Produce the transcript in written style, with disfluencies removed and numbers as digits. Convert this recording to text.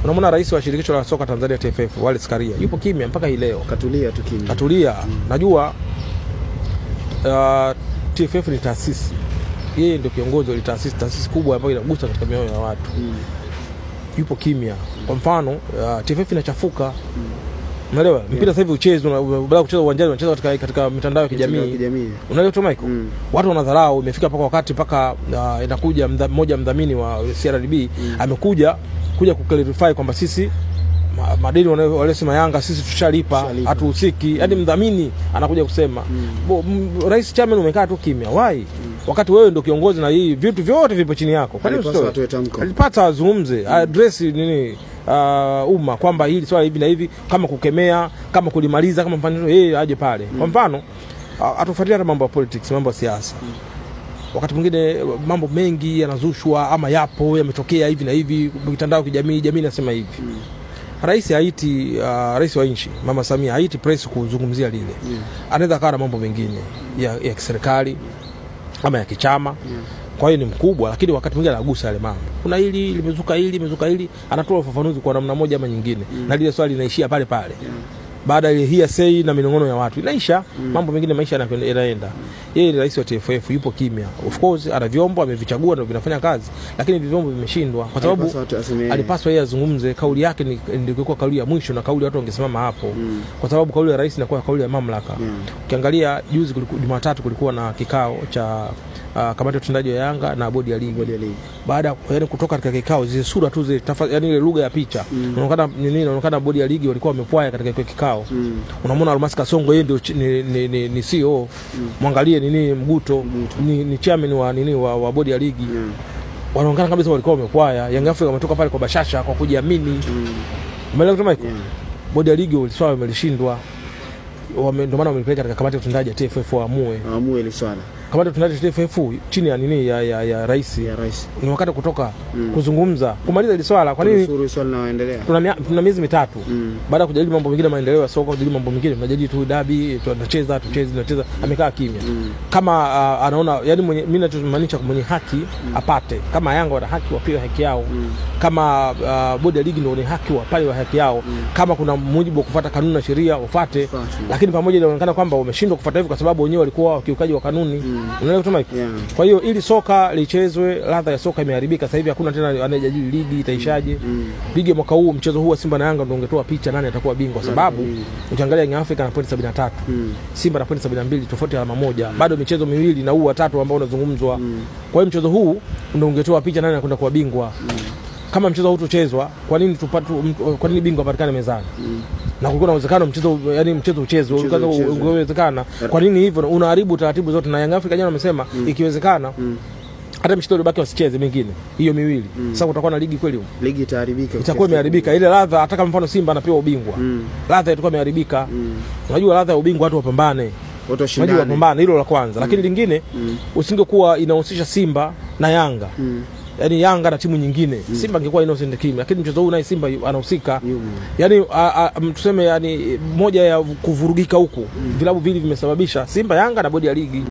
Unamwona rais wa shirikisho la soka Tanzania TFF Wallace Karia yupo kimya mpaka hii leo. Katulia tu kimya. Katulia. Najua TFF ni taasisi. Yeye ndio kiongozi wa taasisi kubwa ambayo inagusa katika mioyo ya watu. Yupo kimya. Kwa mfano TFF inachafuka. Unaelewa? Mpira sasa hivi uchezwe, baada kucheza uwanjani unacheza katika mitandao ya kijamii. Unaelewa tu Michael? Watu wanadharau, imefika mpaka wakati mpaka inakuja mmoja mdhamini wa CRDB amekuja kuclarify kwamba sisi madeni waliosema Yanga sisi tushalipa, hatuhusiki. Yaani mdhamini anakuja kusema rais chairman umekaa tu kimya. Why? Wakati wewe ndio kiongozi na hii vitu vyote vipo chini yako. Kwa nini alipata azungumze, address nini umma kwamba hili swala hivi na hivi, kama kukemea, kama kulimaliza, kama mfano yeye aje pale. Kwa mfano atufuatilia mambo ya politics, mambo ya siasa. Wakati mwingine mambo mengi yanazushwa ama yapo yametokea hivi na hivi, mitandao ya kijamii, jamii inasema hivi. Rais haiti rais wa nchi Mama Samia haiti press kuzungumzia lile. Anaweza kawa na mambo mengine ya kiserikali ama ya kichama. Kwa hiyo ni mkubwa, lakini wakati mwingine anagusa yale mambo. Kuna hili limezuka hili, anatoa ufafanuzi kwa namna moja ama nyingine. Na lile swali linaishia pale pale. Baada ya hearsay na minongono ya watu inaisha, mambo mengine maisha yanaenda. Yeye ni rais wa TFF, yupo kimya. Of course ana vyombo amevichagua na vinafanya kazi, lakini vyombo vimeshindwa kwa sababu alipaswa yeye azungumze. Kauli yake ndio ilikuwa kauli ya mwisho na kauli watu wangesimama hapo. Kwa sababu kauli ya rais inakuwa kauli ya mamlaka. Ukiangalia juzi Jumatatu kulikuwa na kikao cha kamati ya utendaji wa Yanga na bodi ya ligi. Baada yani kutoka katika kikao zile sura tu zile yani ile lugha ya picha. Unaonekana bodi ya ligi walikuwa wamepwaya katika kikao. Unamwona Almasi Kasongo yeye ndio ni CEO. Mwangalie Mguto ni chairman wa bodi ya ligi. Wanaonekana kabisa walikuwa wamepwaya. Young Africa wametoka pale kwa bashasha kwa kujiamini. Umeelewa kama iko? Bodi ya ligi waliswala wamelishindwa. Ndio maana wamepeleka katika kamati ya utendaji ya TFF waamue ile swala. Kamati ya utendaji ya TFF chini ya ya rais. Ni wakati kutoka kuzungumza kumaliza ile swala. Kwa nini swala linaendelea? Tuna miezi mitatu. Baada ya kujadili mambo mengine maendeleo ya soka, kujadili mambo mengine tunajadili tu dabi, tunacheza. Amekaa kimya. Kama anaona yani mimi ninachomaanisha mwenye haki apate. Kama Yanga wana haki wapewe haki yao. Kama bodi ya ligi ndio ni haki wapale haki yao. Kama kuna mujibu wa kufuata kanuni na sheria wafuate. Lakini pamoja inaonekana kwamba wameshindwa kufuata hivyo kwa sababu wenyewe walikuwa wakiukaji wa kanuni. Unaelewa kama hivyo? Kwa hiyo ili soka lichezwe, ladha ya soka imeharibika. Sasa hivi hakuna tena anayejadili ligi itaishaje. Ligi mwaka huu, mchezo huu wa Simba na Yanga ndio ungetoa picha nani atakuwa bingwa, sababu ukiangalia Young Africa na pointi 73, Simba na pointi 72, tofauti alama moja. Bado michezo miwili na huu wa tatu ambao unazungumzwa. Kwa hiyo mchezo huu ndio ungetoa picha nani anakwenda kuwa bingwa. Kama mchezo huu tuchezwa, kwa nini bingwa patikane mezani? Na kulikuwa na uwezekano mchezo uchezwe, ungewezekana. Kwa nini hivyo? Unaharibu taratibu zote. Na Young Africa jana wamesema ikiwezekana hata mchezo ulibaki wasicheze mingine hiyo miwili. Sasa kutakuwa na ligi kweli? Ligi itaharibika. Itakuwa imeharibika. Ile ladha hata kama mfano Simba anapewa ubingwa. Ladha itakuwa imeharibika. Unajua ladha ya ubingwa watu wapambane. Unajua wapambane, hilo la kwanza. Lakini lingine usingekuwa inahusisha Simba na Yanga. Yani Yanga na timu nyingine. Simba ingekuwa innocent team, lakini mchezo huu naye Simba anahusika. Yani tuseme yani moja ya kuvurugika huko. Vilabu vile vimesababisha Simba, Yanga na bodi ya ligi.